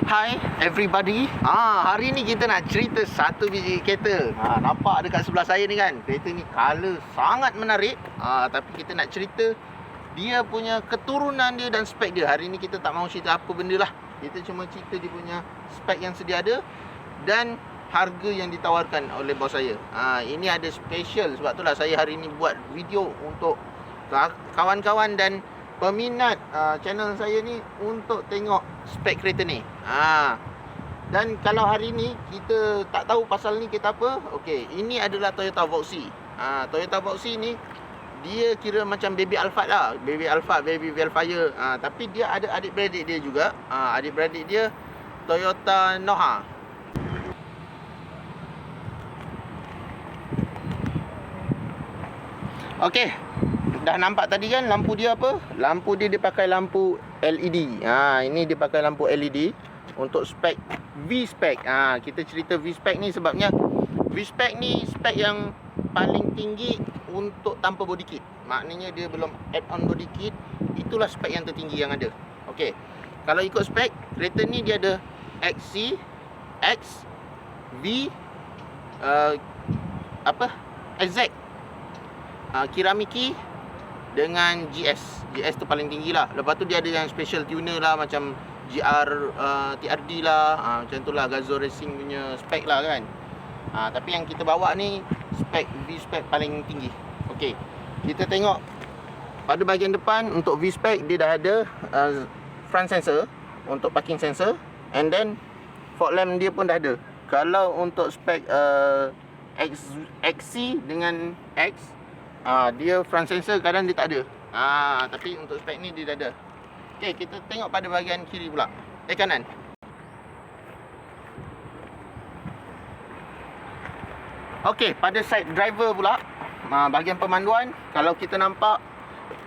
Hi everybody. Hari ni kita nak cerita satu biji kereta. Nampak dekat sebelah saya ni kan. Kereta ni color sangat menarik. Tapi kita nak cerita dia punya keturunan dia dan spek dia. Hari ni kita tak mahu cerita apa benda lah. Kita cuma cerita dia punya spek yang sedia ada dan harga yang ditawarkan oleh bos saya. Ini ada special, sebab itulah saya hari ni buat video untuk kawan-kawan dan peminat channel saya ni untuk tengok spek kereta ni. Dan kalau hari ni kita tak tahu pasal ni kereta apa, okey, ini adalah Toyota Voxy. Toyota Voxy ni dia kira macam baby Alphard lah, baby Alphard, baby Velfire. Tapi dia ada adik-beradik dia juga. Adik-beradik dia Toyota Noha. Okey, dah nampak tadi kan lampu dia apa? Lampu dia pakai lampu LED. Ini dia pakai lampu LED untuk spek V-spec. Kita cerita V-spec ni sebabnya V-spec ni spek yang paling tinggi untuk tanpa body kit. Maknanya dia belum add on body kit. Itulah spek yang tertinggi yang ada. Okey. Kalau ikut spek, kereta ni dia ada XC, X, V, XZ, Kiramiki dengan GS. GS tu paling tinggi lah. Lepas tu dia ada yang special tuner lah, macam GR, TRD lah, macam tu lah, Gazoo Racing punya spek lah kan. Tapi yang kita bawa ni spek V-spec paling tinggi. Okey, kita tengok pada bahagian depan untuk V-spec dia dah ada front sensor untuk parking sensor, and then fog lamp dia pun dah ada. Kalau untuk spek XC dengan X, dia front sensor kadang dia tak ada. Tapi untuk spek ni dia dah ada. Okey, kita tengok pada bahagian kiri pula. Kanan. Okey, pada side driver pula, bahagian pemanduan, kalau kita nampak,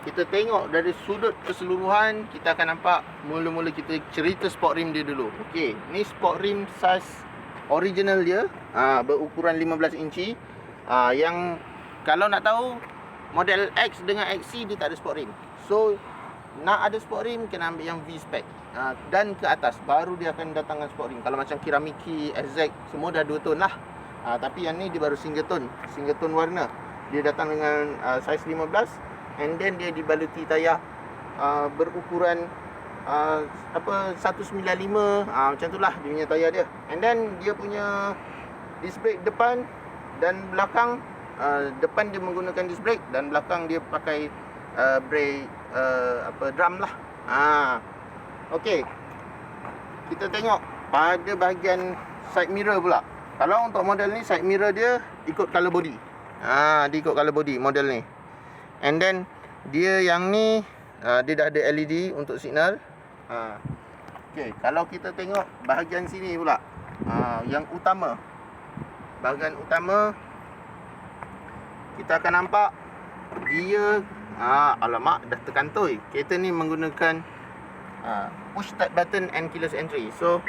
kita tengok dari sudut keseluruhan, kita akan nampak mula-mula kita cerita sport rim dia dulu. Okey, ni sport rim size original dia, berukuran 15 inci. Yang kalau nak tahu model X dengan XC dia tak ada sport rim. So nak ada sport rim kena ambil yang V-spec. Dan ke atas baru dia akan datangkan sport rim. Kalau macam Kiramiki, SZ semua dah 2 tone lah. Tapi yang ni dia baru single tone warna. Dia datang dengan size 15, and then dia dibaluti tayar berukuran 195, macam tu lah dia punya tayar dia. And then dia punya disc brake depan dan belakang. Depan dia menggunakan disc brake dan belakang dia pakai brake drum lah. Okey, kita tengok pada bahagian side mirror pula. Kalau untuk model ni side mirror dia ikut color body. Dia ikut color body model ni. And then dia yang ni dia dah ada LED untuk signal. Okey, kalau kita tengok bahagian sini pula, yang utama, bahagian utama, kita akan nampak dia alamak dah terkantoi. Kereta ni menggunakan push start button and keyless entry. So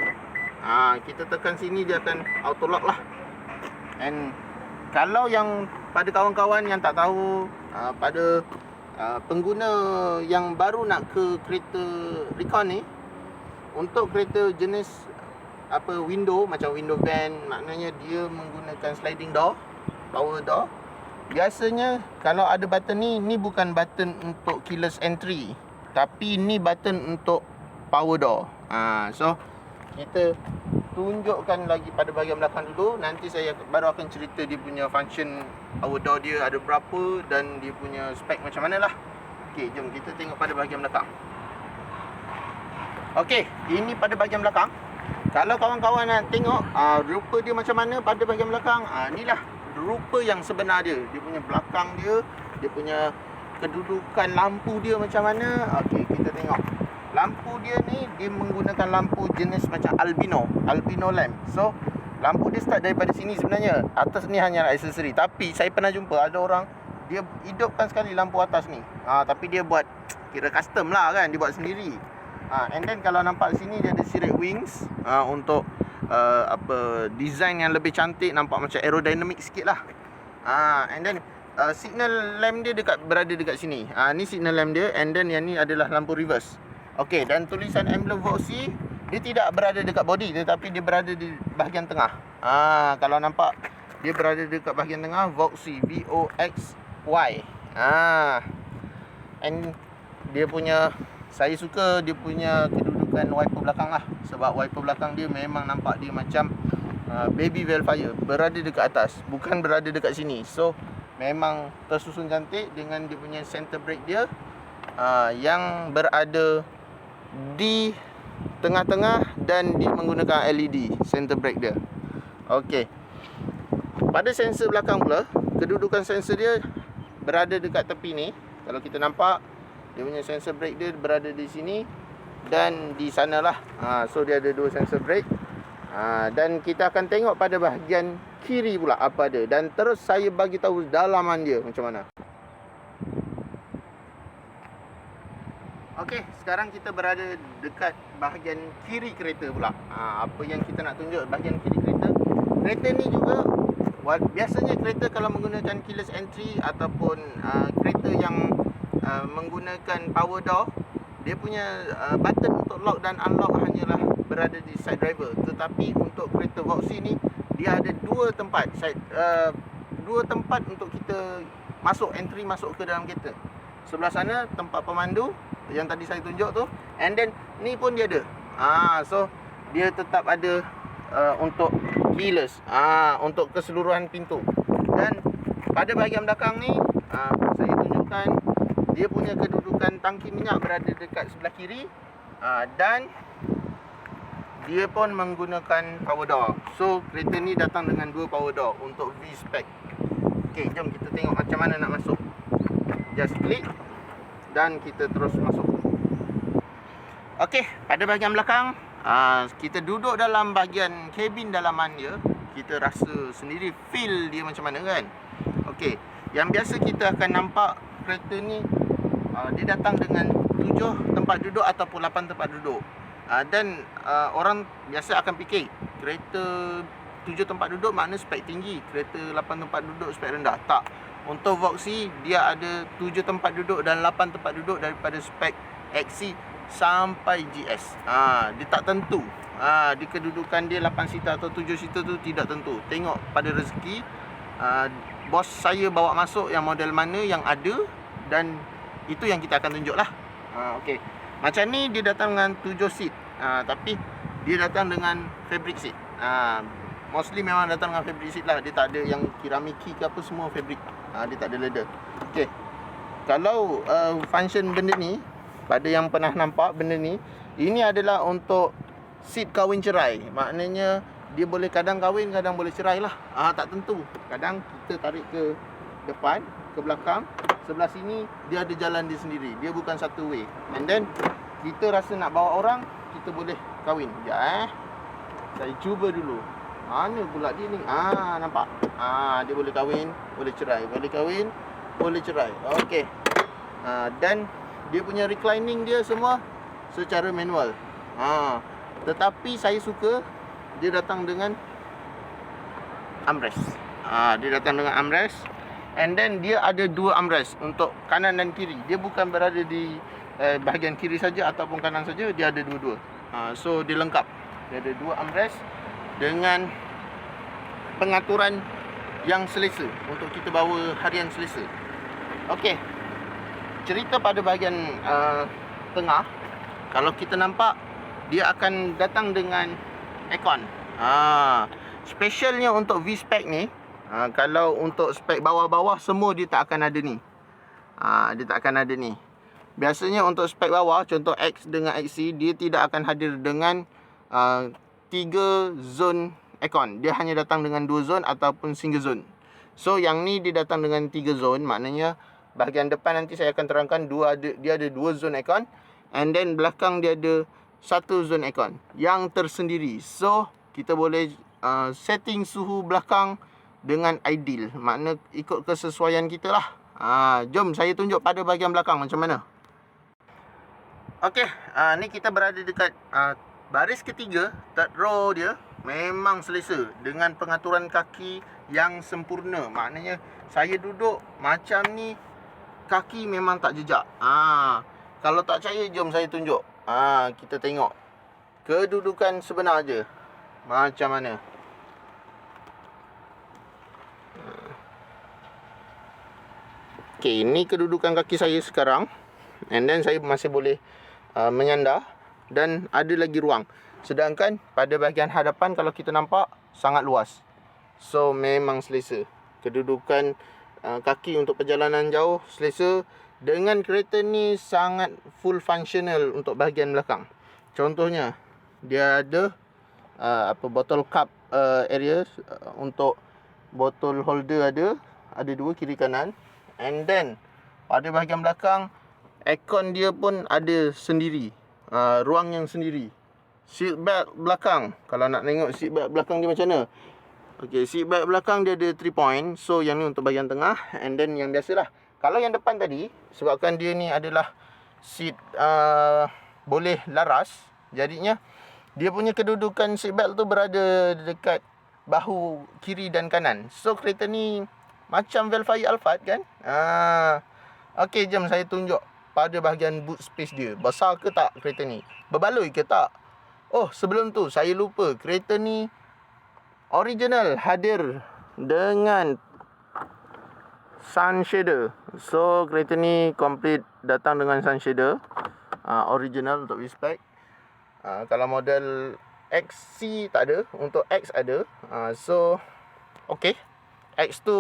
kita tekan sini dia akan auto lock lah. And kalau yang pada kawan-kawan yang tak tahu, pada pengguna yang baru nak ke kereta Recon ni, untuk kereta jenis window, macam window van, maknanya dia menggunakan sliding door, power door. Biasanya kalau ada button ni bukan button untuk keyless entry, tapi ni button untuk power door. So kita tunjukkan lagi pada bahagian belakang dulu. Nanti saya baru akan cerita dia punya function power door dia ada berapa dan dia punya spek macam mana lah. Okey, jom kita tengok pada bahagian belakang. Okey, ini pada bahagian belakang. Kalau kawan-kawan nak tengok rupa dia macam mana pada bahagian belakang, inilah rupa yang sebenar dia. Dia punya belakang dia punya kedudukan lampu dia macam mana. Okey, kita tengok. Lampu dia ni dia menggunakan lampu jenis macam albino lamp. So lampu dia start daripada sini sebenarnya. Atas ni hanyalah aksesori. Tapi saya pernah jumpa ada orang dia hidupkan sekali lampu atas ni. Tapi dia buat kira custom lah kan, dia buat sendiri. And then kalau nampak sini dia ada sirip wings untuk design yang lebih cantik, nampak macam aerodynamic sikit lah. And then signal lamp dia berada dekat sini. Ni signal lamp dia, and then yang ni adalah lampu reverse. Okey, dan tulisan emblem Voxy dia tidak berada dekat body, tetapi dia berada di bahagian tengah. Kalau nampak, dia berada dekat bahagian tengah. Voxy, VOXY. And dia punya, saya suka dia punya kedudukan wiper belakang lah. Sebab wiper belakang dia memang nampak dia macam baby Velfire, berada dekat atas, bukan berada dekat sini. So memang tersusun cantik dengan dia punya center brake dia yang berada di tengah-tengah, dan dia menggunakan LED center brake dia. Okey. Pada sensor belakang pula, kedudukan sensor dia berada dekat tepi ni. Kalau kita nampak, dia punya sensor brake dia berada di sini dan di sanalah. So dia ada dua sensor brake. Dan kita akan tengok pada bahagian kiri pula apa ada, dan terus saya bagi tahu dalaman dia macam mana. Okey, sekarang kita berada dekat bahagian kiri kereta pula. Apa yang kita nak tunjuk bahagian kiri kereta. Kereta ni juga, biasanya kereta kalau menggunakan keyless entry ataupun kereta yang menggunakan power door, dia punya button untuk lock dan unlock hanyalah berada di side driver. Tetapi untuk kereta Voxy ni, dia ada dua tempat untuk kita masuk, entry masuk ke dalam kereta. Sebelah sana tempat pemandu yang tadi saya tunjuk tu, and then ni pun dia ada. So dia tetap ada untuk keyless, untuk keseluruhan pintu. Dan pada bahagian belakang ni, saya tunjukkan dia punya kedudukan tangki minyak berada dekat sebelah kiri, dan dia pun menggunakan power door. So kereta ni datang dengan dua power door untuk V-Spec. Okey, jom kita tengok macam mana nak masuk. Just klik dan kita terus masuk. Okey, pada bahagian belakang, kita duduk dalam bahagian kabin dalaman dia, kita rasa sendiri feel dia macam mana kan. Okey, yang biasa kita akan nampak kereta ni, dia datang dengan 7 tempat duduk ataupun 8 tempat duduk. Dan orang biasa akan fikir kereta 7 tempat duduk makna spek tinggi, kereta 8 tempat duduk spek rendah. Tak. Untuk Voxy, dia ada 7 tempat duduk dan 8 tempat duduk daripada spek XC sampai GS. Dia tak tentu. Di kedudukan dia 8 seater atau 7 seater tu tidak tentu. Tengok pada rezeki, bos saya bawa masuk yang model mana yang ada, dan itu yang kita akan tunjuk lah. Okey. Macam ni dia datang dengan 7 seat, tapi dia datang dengan fabric seat. Mostly memang datang dengan fabric seat lah. Dia tak ada yang keramiki ke apa, semua fabric. Dia tak ada leather. Okey. Kalau function benda ni, pada yang pernah nampak benda ni, ini adalah untuk seat kahwin cerai. Maknanya dia boleh kadang kahwin, kadang boleh cerai lah. Tak tentu. Kadang kita tarik ke depan, ke belakang. Sebelah sini dia ada jalan dia sendiri. Dia bukan satu way. And then kita rasa nak bawa orang, kita boleh kahwin. Sekejap saya cuba dulu. Mana pula dia ni? Nampak? Dia boleh kahwin, boleh cerai. Boleh kahwin, boleh cerai. Okey. Dan dia punya reclining dia semua secara manual. Tetapi saya suka dia datang dengan armrest. Dia datang dengan armrest. And then dia ada dua armrest untuk kanan dan kiri. Dia bukan berada di bahagian kiri saja ataupun kanan saja, dia ada dua-dua. So dia lengkap. Dia ada dua armrest dengan pengaturan yang selesa untuk kita bawa harian selesa. Okey. Cerita pada bahagian tengah, kalau kita nampak dia akan datang dengan aircon. Specialnya untuk V-Spec ni, kalau untuk spek bawah-bawah semua dia tak akan ada ni. Dia tak akan ada ni. Biasanya untuk spek bawah, contoh X dengan XC, dia tidak akan hadir dengan 3 zone aircon. Dia hanya datang dengan 2 zone ataupun single zone. So yang ni dia datang dengan 3 zone. Maknanya bahagian depan nanti saya akan terangkan dia ada 2 zone aircon. And then belakang dia ada 1 zone aircon yang tersendiri. So kita boleh setting suhu belakang dengan ideal. Makna ikut kesesuaian kita lah. Jom saya tunjuk pada bahagian belakang macam mana. Okey, ni kita berada dekat baris ketiga, third row dia. Memang selesa dengan pengaturan kaki yang sempurna. Maknanya saya duduk macam ni, kaki memang tak jejak. Kalau tak percaya, jom saya tunjuk. Kita tengok. kedudukan sebenar je macam mana. Okay, ini kedudukan kaki saya sekarang. And then saya masih boleh menyandar dan ada lagi ruang. Sedangkan pada bahagian hadapan kalau kita nampak sangat luas. So memang selesa. Kedudukan kaki untuk perjalanan jauh selesa. Dengan kereta ni sangat full functional untuk bahagian belakang. Contohnya dia ada bottle cup area untuk botol holder ada dua kiri kanan. And then pada bahagian belakang aircon dia pun ada sendiri, ruang yang sendiri. Seat belt belakang, kalau nak tengok seat belt belakang dia macam mana. Okay, seat belt belakang dia ada 3 point. So yang ni untuk bahagian tengah. And then yang biasalah, kalau yang depan tadi, sebabkan dia ni adalah seat boleh laras, jadinya dia punya kedudukan seat belt tu berada dekat bahu kiri dan kanan. So kereta ni macam Velfire Alphard kan. Okay, jom saya tunjuk pada bahagian boot space dia. Besar ke tak kereta ni? Berbaloi ke tak? Oh, sebelum tu saya lupa, kereta ni original hadir dengan sun shader. So kereta ni complete datang dengan sun shader, original untuk V-Spec. Kalau model XC tak ada, untuk X ada. So okay, X tu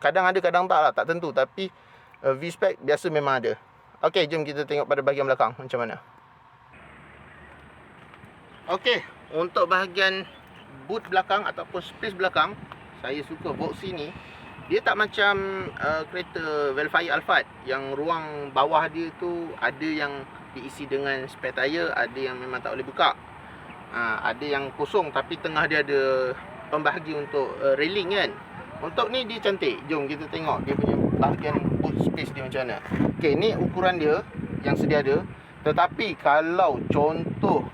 kadang ada kadang tak lah, tak tentu. Tapi V-Spec biasa memang ada. Okay, jom kita tengok pada bahagian belakang macam mana. Okay, untuk bahagian boot belakang ataupun space belakang, saya suka boxy ni. Dia tak macam kereta Velfire Alphard yang ruang bawah dia tu ada yang diisi dengan spare tire, ada yang memang tak boleh buka. Ada yang kosong tapi tengah dia ada pembahagi untuk railing kan. Untuk ni dia cantik. Jom kita tengok dia punya bahagian boot space dia macam mana. Okay, ni ukuran dia yang sedia ada. Tetapi kalau contoh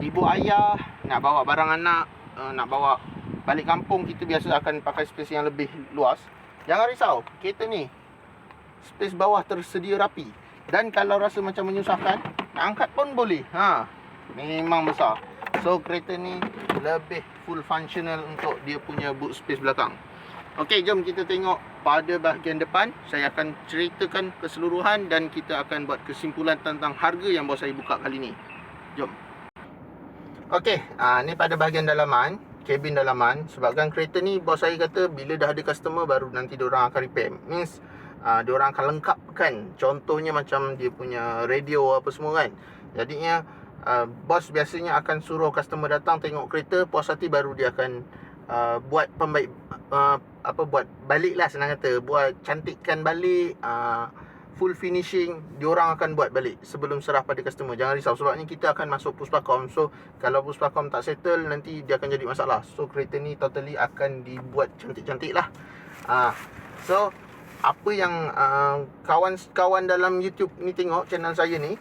ibu ayah nak bawa barang anak, nak bawa balik kampung, kita biasa akan pakai space yang lebih luas. Jangan risau, kereta ni space bawah tersedia rapi. Dan kalau rasa macam menyusahkan, nak angkat pun boleh. Memang besar. So kereta ni lebih full functional untuk dia punya boot space belakang. Okey, jom kita tengok pada bahagian depan. Saya akan ceritakan keseluruhan dan kita akan buat kesimpulan tentang harga yang bos saya buka kali ni. Jom. Okey, ni pada bahagian dalaman, kabin dalaman. Sebabkan kereta ni bos saya kata bila dah ada customer baru nanti diorang akan repair. Means diorang akan lengkapkan. Contohnya macam dia punya radio apa semua kan. Jadinya bos biasanya akan suruh customer datang tengok kereta, puas hati baru dia akan buat pembaik buat balik lah, senang kata, buat cantikkan balik, full finishing diorang akan buat balik sebelum serah pada customer. Jangan risau, sebab ni kita akan masuk Puspakom. So kalau Puspakom tak settle, nanti dia akan jadi masalah. So kereta ni totally akan dibuat cantik-cantik lah. So apa yang kawan-kawan dalam YouTube ni tengok channel saya ni,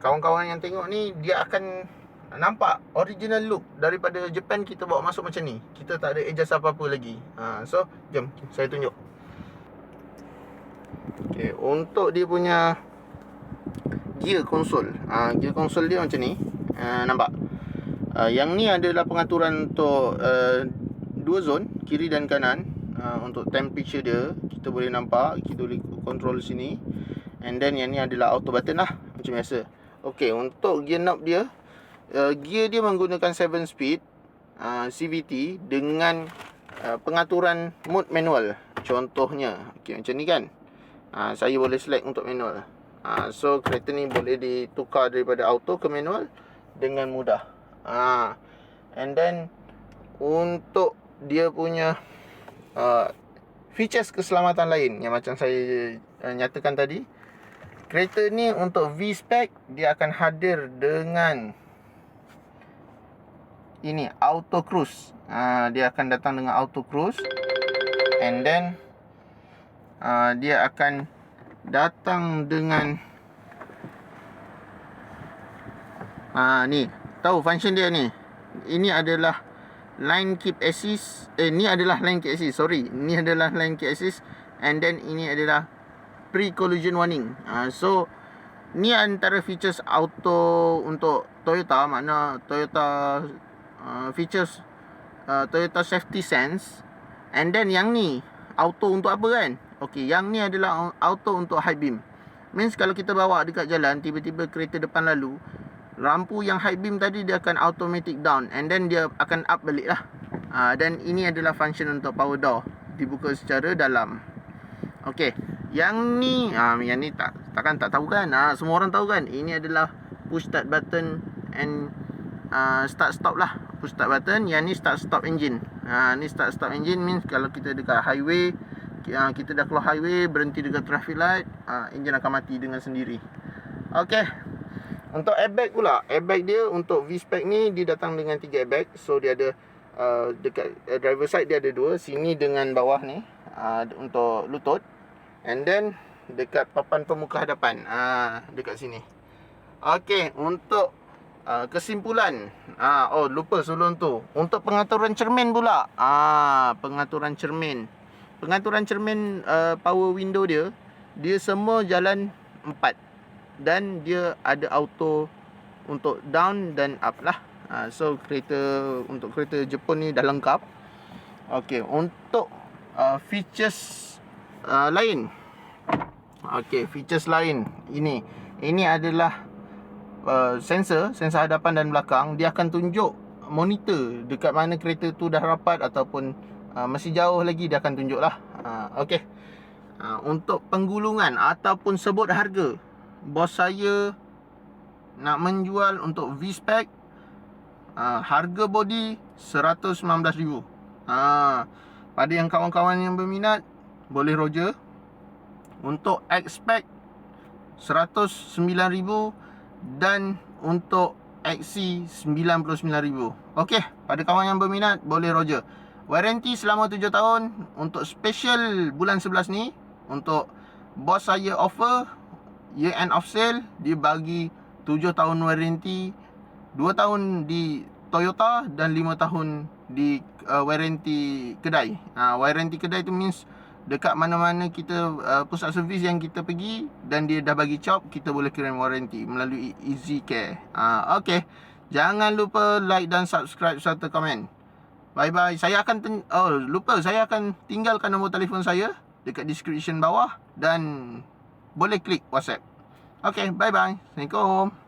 kawan-kawan yang tengok ni, dia akan nampak original look daripada Japan kita bawa masuk macam ni. Kita tak ada adjust apa-apa lagi. So jom saya tunjuk. Okay, untuk dia punya gear console, gear console dia macam ni. Nampak? Yang ni adalah pengaturan untuk 2 zone, kiri dan kanan. Untuk temperature dia, kita boleh nampak, kita boleh control sini. And then yang ni adalah auto button lah, macam biasa. Okay, untuk gear knob dia, gear dia menggunakan 7 speed CVT dengan pengaturan mode manual. Contohnya, okay, macam ni kan. Saya boleh select untuk manual. So kereta ni boleh ditukar daripada auto ke manual dengan mudah. And then untuk dia punya features keselamatan lain yang macam saya nyatakan tadi, kereta ni untuk V-Spec dia akan hadir dengan ini auto cruise. Dia akan datang dengan auto cruise. And then dia akan datang dengan ni, tahu function dia ni. Ini adalah line keep assist. Ni adalah line keep assist. Ni adalah line keep assist. And then ini adalah pre-collision warning. So Ni antara features auto untuk Toyota, makna Toyota features Toyota Safety Sense. And then yang ni auto untuk apa kan? Okey, yang ni adalah auto untuk high beam. Means kalau kita bawa dekat jalan, tiba-tiba kereta depan lalu, lampu yang high beam tadi dia akan automatic down, and then dia akan up balik lah. Dan ini adalah function untuk power door, dibuka secara dalam. Okey, yang ni takkan tak tahu kan? Semua orang tahu kan? Ini adalah push start button and start stop lah. Push start button. Yang ni start stop engine. Ni start stop engine means kalau kita dekat highway, kita dah keluar highway, berhenti dekat traffic light, engine akan mati dengan sendiri. Okey. Untuk airbag pula, airbag dia untuk V-Spec ni dia datang dengan 3 airbag. So dia ada dekat driver side dia ada 2, sini dengan bawah ni, untuk lutut. And then dekat papan pemuka hadapan, dekat sini. Okey, untuk kesimpulan, lupa sebelum tu, untuk pengaturan cermin pula. Pengaturan cermin power window dia semua jalan 4, dan dia ada auto untuk down dan up lah. So untuk kereta Jepun ni dah lengkap. Okey, untuk features lain. Okey, features lain. Ini adalah sensor hadapan dan belakang. Dia akan tunjuk monitor dekat mana kereta tu dah rapat ataupun masih jauh lagi, dia akan tunjuk lah. Okey. Untuk penggulungan ataupun sebut harga, bos saya nak menjual untuk V-Spec, harga body 119,000. Pada yang kawan-kawan yang berminat, boleh Roger. Untuk X-Spec 109,000, dan untuk XC 99,000. Okey, pada kawan yang berminat, boleh Roger. Warranty selama 7 tahun. Untuk special bulan 11 ni, untuk bos saya offer year end of sale, dia bagi 7 tahun warranty, 2 tahun di Toyota dan 5 tahun di warranty kedai. Warranty kedai tu means dekat mana-mana kita pusat servis yang kita pergi dan dia dah bagi chop, kita boleh kirim warranty melalui Easy Care. Okey. Jangan lupa like dan subscribe serta komen. Bye bye. Saya akan saya akan tinggalkan nombor telefon saya dekat description bawah, dan boleh klik WhatsApp. Okey, bye bye. Assalamualaikum.